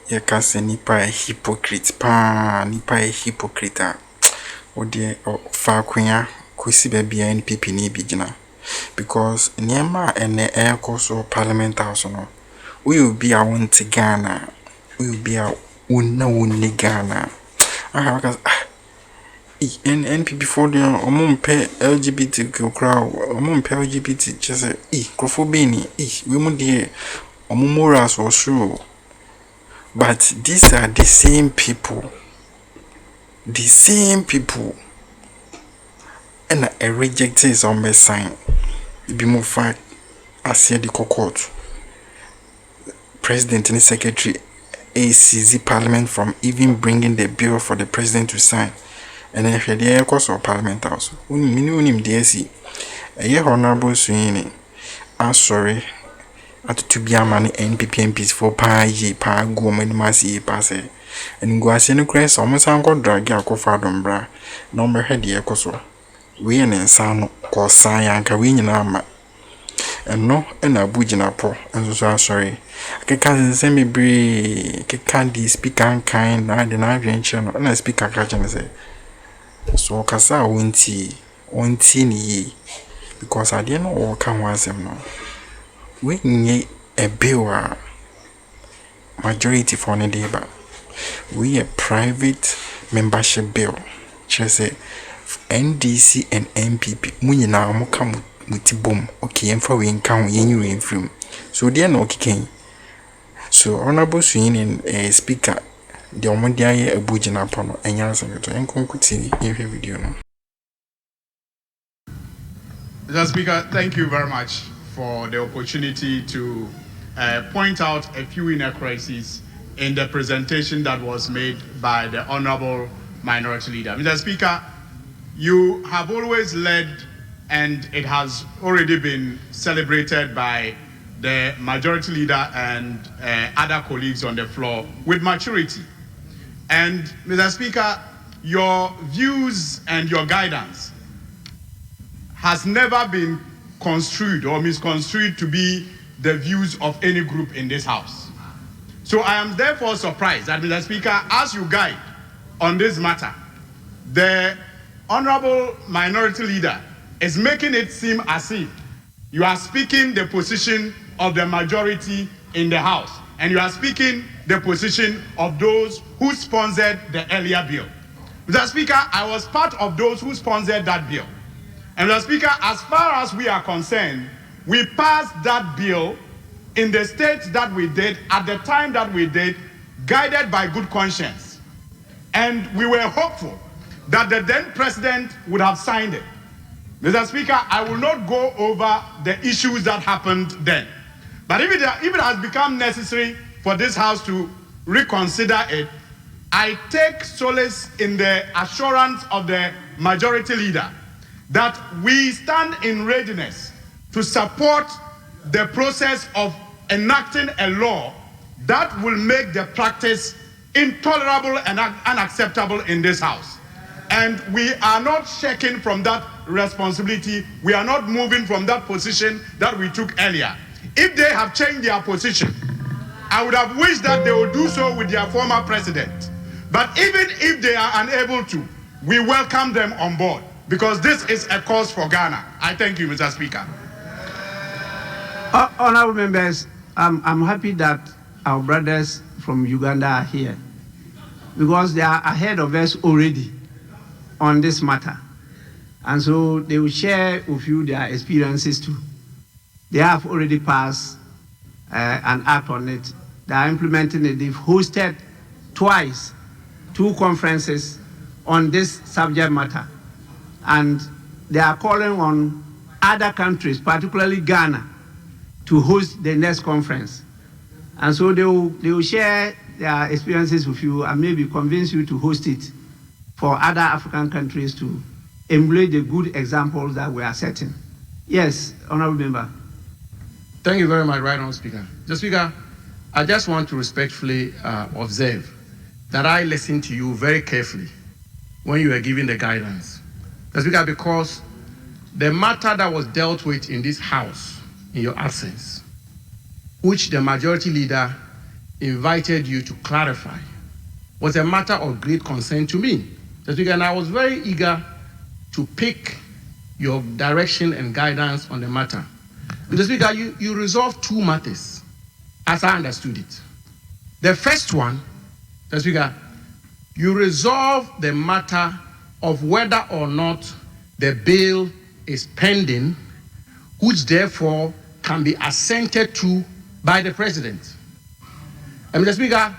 ye ka se nipa a hypocrite pa nipa a hypocrite o de fa kwanya kosi ba bia NPP ni bi gina because niema ene ekoso parliament house no we will be a want Ghana we will be a wonni Ghana because NPP for the omumpe LGBT crowd omumpe LGBT just crofobini we mu de omumora so sure. But these are the same people and a rejected is on my sign be more fact I said the court president and secretary ACZ parliament from even bringing the bill for the president to sign. And then if the course of parliament house, minimum DSC, a year honorable Suhuyini, I'm sorry, at to be a man NPP MPs for pa go when massy passe, and go as any crest almost uncle drag your cofadon bra, number head the ecoso. We and son call Sian Kawin armor. And no, and a Jinapor, and so sorry. I can't send me bree, candy speak unkind, I deny venture, and I speak a catch and say. So kasa wonti ni because I didn't know what can was him no. We need a bill majority for the day, but we a private membership bill. Just say NDC and NPP. We now mo come with boom. Okay, and for we encounter any film. So they are no kicking. So honorable Suhuyini speaker. The omondia a Jinapor no enya asento enko kuti ehwe video no. Mr. Speaker, thank you very much for the opportunity to point out a few inaccuracies in the presentation that was made by the Honorable Minority Leader. Mr. Speaker, you have always led, and it has already been celebrated by the Majority Leader and other colleagues on the floor with maturity. And Mr. Speaker, your views and your guidance has never been construed or misconstrued to be the views of any group in this House. So I am therefore surprised that, Mr. Speaker, as you guide on this matter, the Honorable Minority Leader is making it seem as if you are speaking the position of the majority in the House, and you are speaking the position of those who sponsored the earlier bill. Mr. Speaker, I was part of those who sponsored that bill. And Mr. Speaker, as far as we are concerned, we passed that bill in the state that we did, at the time that we did, guided by good conscience. And we were hopeful that the then president would have signed it. Mr. Speaker, I will not go over the issues that happened then. But if it has become necessary for this House to reconsider it, I take solace in the assurance of the Majority Leader that we stand in readiness to support the process of enacting a law that will make the practice intolerable and unacceptable in this House. And we are not shaking from that responsibility. We are not moving from that position that we took earlier. If they have changed their position, I would have wished that they would do so with their former president. But even if they are unable to, we welcome them on board, because this is a cause for Ghana. I thank you, Mr. Speaker. Honorable members, I'm happy that our brothers from Uganda are here, because they are ahead of us already on this matter. And so they will share with you their experiences too. They have already passed an act on it. They are implementing it. They've hosted twice 2 conferences on this subject matter. And they are calling on other countries, particularly Ghana, to host the next conference. And so they will share their experiences with you and maybe convince you to host it for other African countries to emulate the good examples that we are setting. Yes, Honorable Member. Thank you very much, Right Honourable Speaker. Mr. Speaker, I just want to respectfully observe that I listened to you very carefully when you were giving the guidance. Mr. Speaker, because the matter that was dealt with in this House in your absence, which the Majority Leader invited you to clarify was a matter of great concern to me. Mr. Speaker, and I was very eager to pick your direction and guidance on the matter. Mr. Speaker, you resolved two matters, as I understood it. The first one, Mr. Speaker, you resolve the matter of whether or not the bill is pending, which therefore can be assented to by the president. And Mr. Speaker,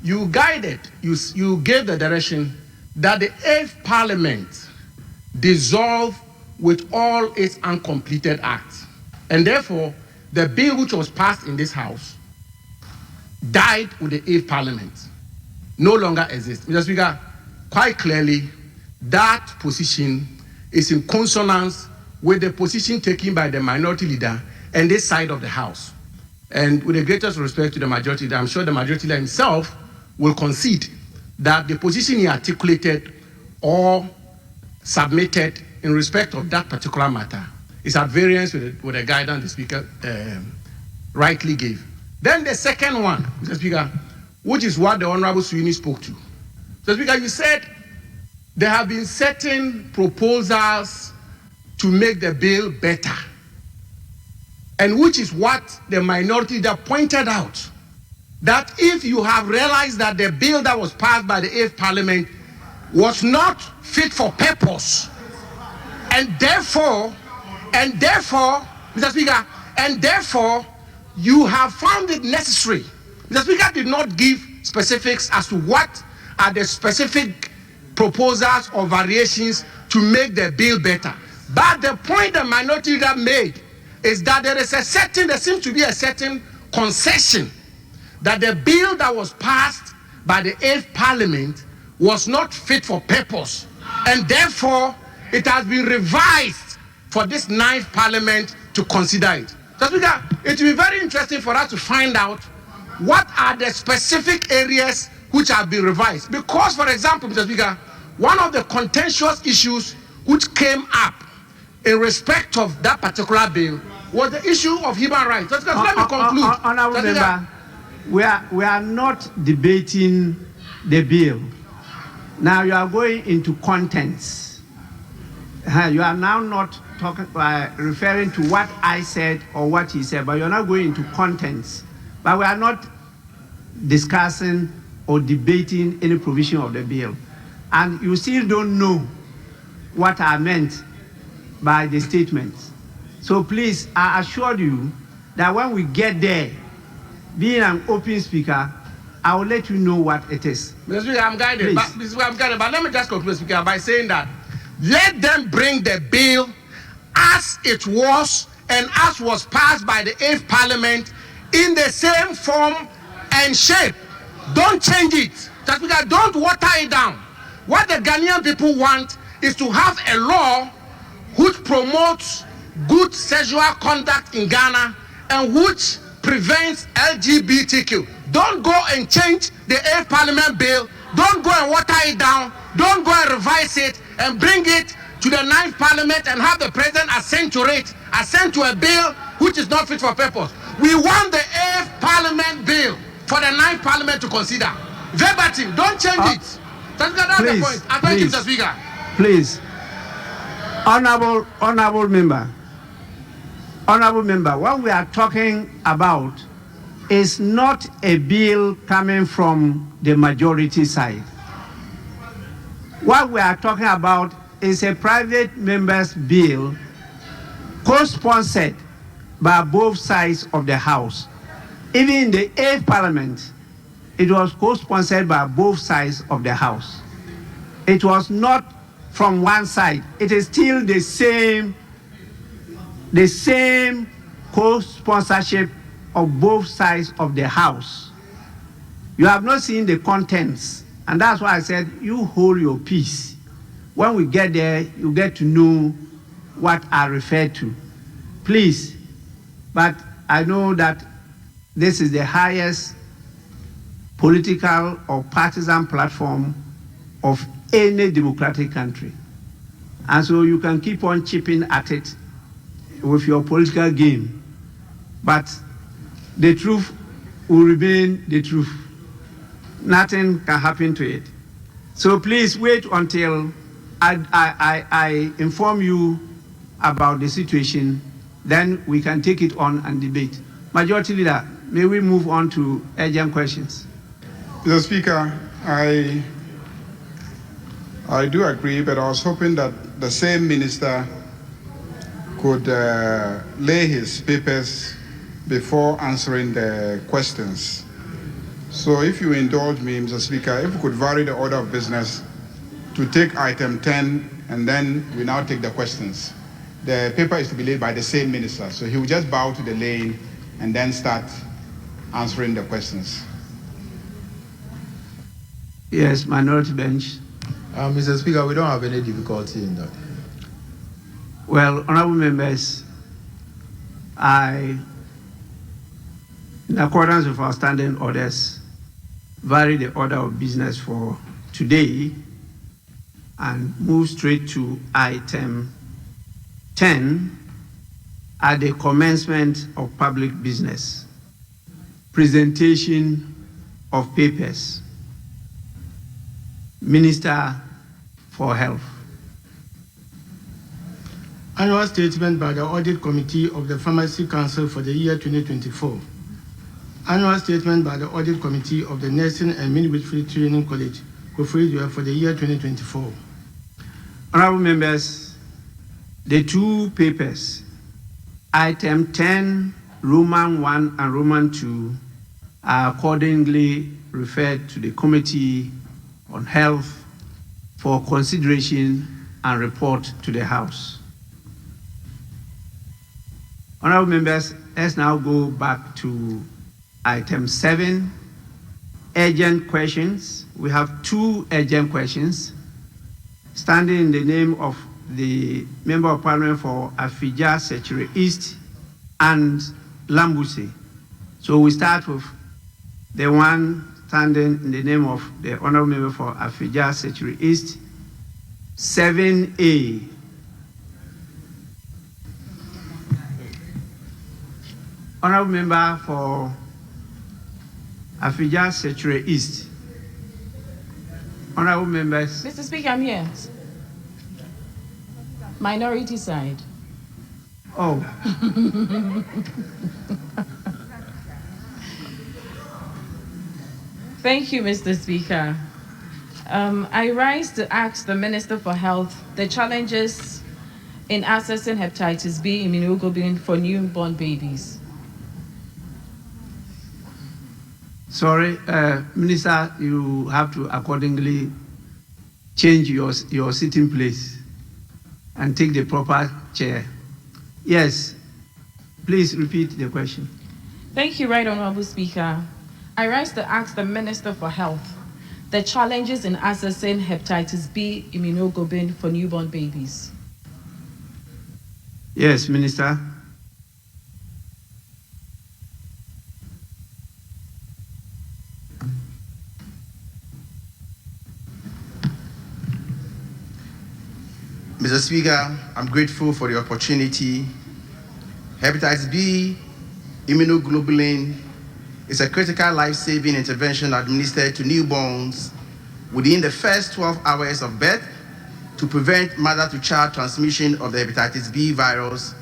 you guided, you gave the direction that the 8th Parliament dissolve with all its uncompleted acts. And therefore, the bill which was passed in this House died with the 8th Parliament, no longer exists. Mr. Speaker, quite clearly, that position is in consonance with the position taken by the minority leader and this side of the House. And with the greatest respect to the majority leader, I'm sure the majority leader himself will concede that the position he articulated or submitted in respect of that particular matter is at variance with the guidance the Speaker rightly gave. Then the second one, Mr. Speaker, which is what the Honorable Suhuyini spoke to. Mr. Speaker, you said there have been certain proposals to make the bill better, and which is what the minority leader pointed out, that if you have realized that the bill that was passed by the 8th Parliament was not fit for purpose, and therefore, Mr. Speaker, and therefore, you have found it necessary. The Speaker did not give specifics as to what are the specific proposals or variations to make the bill better. But the point the minority leader made is that there seems to be a certain concession that the bill that was passed by the 8th Parliament was not fit for purpose, and therefore it has been revised for this 9th Parliament to consider it. So, Speaker, it will be very interesting for us to find out what are the specific areas which have been revised. Because, for example, Mr. Speaker, one of the contentious issues which came up in respect of that particular bill was the issue of human rights. Let me conclude. Honorable Member, we are not debating the bill. Now you are going into contents. You are now not talking referring to what I said or what he said, but you're not going into contents. But we are not discussing or debating any provision of the bill. And you still don't know what I meant by the statements. So please, I assure you that when we get there, being an open speaker, I will let you know what it is. Mr. Speaker, I'm guided. But let me just conclude, Speaker, by saying that let them bring the bill as it was and as was passed by the 8th Parliament in the same form and shape. Don't change it. Mr. Speaker, don't water it down. What the Ghanaian people want is to have a law which promotes good sexual conduct in Ghana and which prevents LGBTQ. Don't go and change the 8th Parliament bill. Don't go and water it down. Don't go and revise it and bring it to the 9th Parliament and have the President assent to it, assent to a bill which is not fit for purpose. We want the 8th Parliament bill for the 9th Parliament to consider. Verbatim, don't change it. That's the point. I thank you, Mr. Speaker. Please. Honorable member, what we are talking about is not a bill coming from the majority side. What we are talking about is a private member's bill co-sponsored by both sides of the House. Even in the 8th Parliament, it was co-sponsored by both sides of the House. It was not from one side. It is still the same co-sponsorship of both sides of the House. You have not seen the contents, and that's why I said you hold your peace. When we get there, you get to know what I refer to. Please, but I know that this is the highest political or partisan platform of any democratic country. And so you can keep on chipping at it with your political game. But the truth will remain the truth. Nothing can happen to it. So please wait until I inform you about the situation, then we can take it on and debate. Majority Leader, may we move on to urgent questions? Mr. Speaker, I do agree, but I was hoping that the same minister could lay his papers before answering the questions. So if you indulge me, Mr. Speaker, if we could vary the order of business to take item 10 and then we now take the questions. The paper is to be laid by the same minister, so he will just bow to the laying and then start answering the questions. Yes, minority bench. Mr. Speaker, we don't have any difficulty in that. Well, honorable members, in accordance with our standing orders, vary the order of business for today and move straight to item 10 at the commencement of public business, presentation of papers. Minister for Health. Annual statement by the Audit Committee of the Pharmacy Council for the year 2024. Annual statement by the Audit Committee of the Nursing and Midwifery Training College, Koforidua, for the year 2024. Honorable members, the two papers, item 10, Roman 1 and Roman 2, are accordingly referred to the Committee on Health for consideration and report to the House. Honorable members, let's now go back to item 7, urgent questions. We have two urgent questions. Standing in the name of the Member of Parliament for Afija-Sechere East and Lambuse. So we start with the one standing in the name of the Honorable Member for Afija-Sechere East, 7A. Honorable Member for Afija-Sechere East. Honorable members. Mr. Speaker, I'm here. Minority side. Oh. Thank you, Mr. Speaker. I rise to ask the Minister for Health the challenges in accessing hepatitis B immunoglobulin for newborn babies. Sorry, Minister, you have to accordingly change your sitting place and take the proper chair. Yes, please repeat the question. Thank you, Right Honorable Speaker. I rise to ask the Minister for Health the challenges in accessing hepatitis B immunoglobulin for newborn babies. Yes, Minister. Mr. Speaker, I'm grateful for the opportunity. Hepatitis B immunoglobulin is a critical life-saving intervention administered to newborns within the first 12 hours of birth to prevent mother-to-child transmission of the hepatitis B virus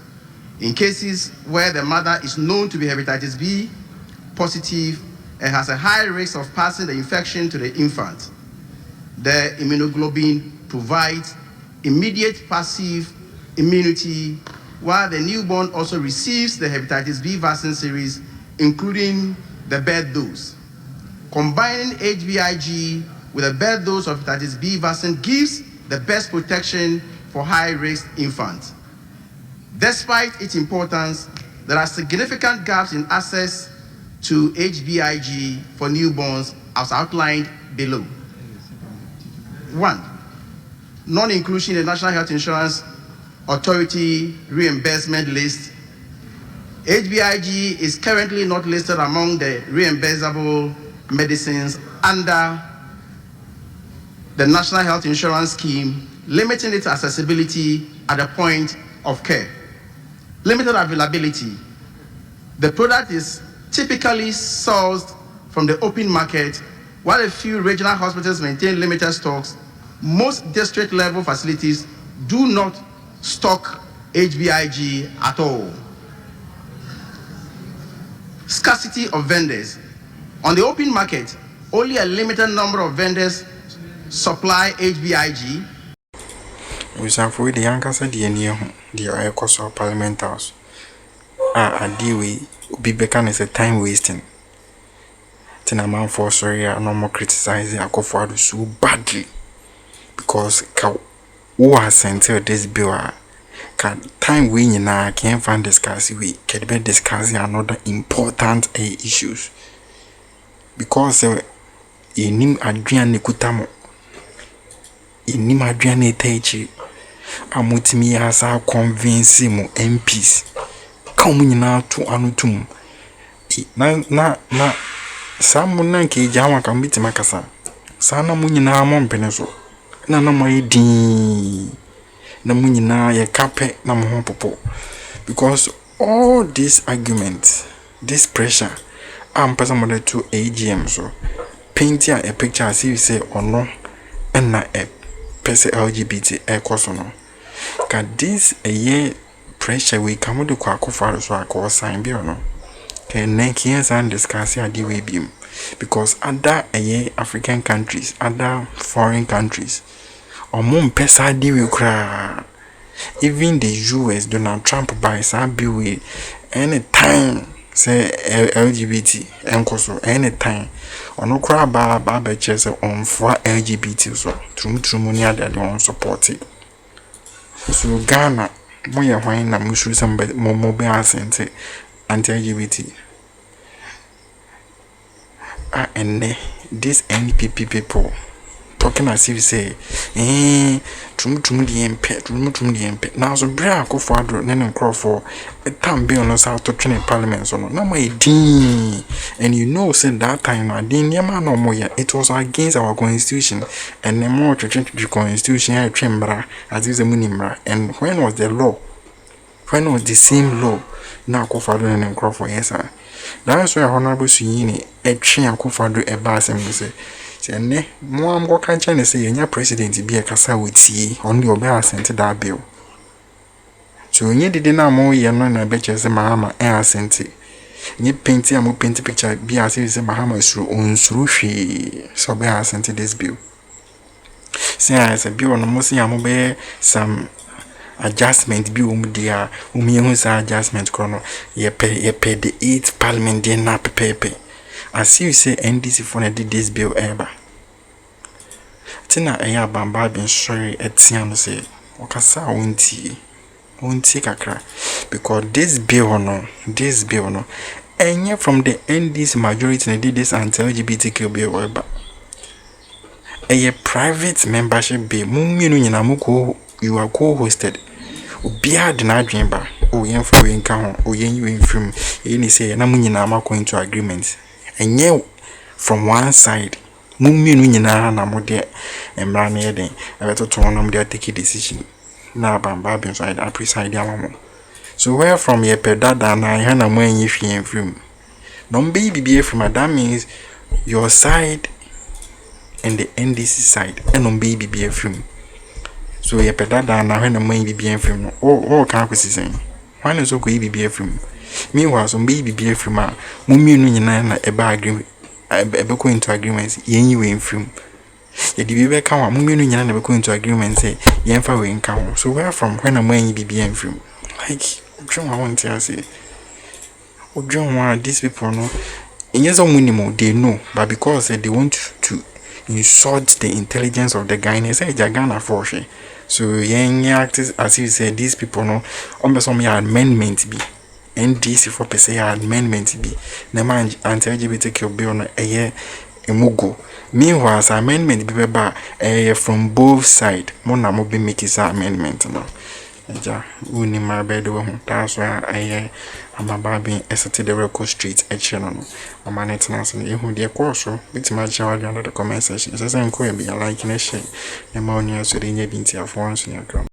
in cases where the mother is known to be hepatitis B positive and has a high risk of passing the infection to the infant. The immunoglobulin provides immediate passive immunity, while the newborn also receives the hepatitis B vaccine series, including the birth dose. Combining HBIG with a birth dose of hepatitis B vaccine gives the best protection for high-risk infants. Despite its importance, there are significant gaps in access to HBIG for newborns as outlined below. 1. Non-inclusion in the National Health Insurance Authority reimbursement list. HBIG is currently not listed among the reimbursable medicines under the National Health Insurance Scheme, limiting its accessibility at the point of care. Limited availability. The product is typically sourced from the open market, while a few regional hospitals maintain limited stocks. Most district-level facilities do not stock HBIG at all. Scarcity of vendors. On the open market, only a limited number of vendors supply HBIG. We shall for the youngest at the near the Air Cost of Parliament House. A deal be becan is a time wasting. Then a man for sorry, no more criticizing a forward so badly because who has sent this bill. Can time we can't find discuss we can be discussing another important issues because inim adrian kutamo inim adrian techi amutimi asa convince mu MPs come nyina to anutum na samu na ke jama kan bitima kasa sana mu nyina mo mpene so na mai din na mu nyina ye kape na mo ho popo because all these arguments, this pressure I'm person model to AGM so paint a picture as if say or no and na a person LGBT equals no can this a year pressure we come to kwako for so I call sign be or no can next years and discuss the way beam because other a year African countries, other foreign countries or mum pesa di we cry. Even the US Donald Trump buys a bill anytime say LGBT enkoso anytime ono kra ba chese on for LGBT so trum money they don't support it. So Ghana moye hwan na musuru some mo be asente anti-LGBT and this NPP people talking as if say trum the MP now so bra ko fadro nene crofo time be on us out to train parliament so no my din and you know say that time na din yama no moya it was against our constitution and the more to change the constitution I trembra as is a munimra and when was the law when was the same law na ko fadro nene crofo yes sir that's why honorable Suhuyini e twen ko fadro e ba asem say and mo am go kan chane say yenya president bi e kasa wetie on the obe asente that bill so nye dede na mo ye no na be chese mahama e asente nye painti am painti picture bi ase say mahama suru onsuru hwe so be asente this bill say as a bill no mo say am be some adjustment bi dia hu sa adjustment kono ye pe the 8th parliament dey na pepe as you say NDC for did this bill ever. Tina eya bamba been sorry etian say okasa wonti kakra because this bill no enye from the NDC majority na did this anti-LGBTQ bill ever. A private membership bill mumienu nyina muko you are co-hosted obia de na adwen ba o yen for we nka ho o yen you film e say na mu nyina ma going to agreement enye from one side mumienu nyina na mode emra na yeden ebetoto no mode take decision na bamba bin so I preside amamo so where from ye pedada na ya na mo enye hwe film no mbe bibie from that means your side and the NDC side and no mbe bibie film so ye pedada na hwe na mo enye bibie film no o kan kwesi sen wan so ko bibie film meanwhile so mbe bibie film a mumienu nyina na eba agree ebe go into agreements yen you in film ye di be ka wa mumienu nyina na be go into agreement say yen fa we nka ho so where from when am yen bibie in film like John I want to say John these people no in years of minimum they know but because they want to insult the intelligence of the guy and say Ghana for she so yen act as you say these people no on some amendment be NDC for per se amendment be na man anti-LGBTQ bill no eye emugo meanwhile amendment be ba from both side mo na mo be make this amendment no ja uni ma bedo ho that's why I amaba bin esete the record street no o manetnance no ehu de course bitima chawa under the comment section say nko e be like na share na ma oni aso de nya binti afo anso nya Akroma.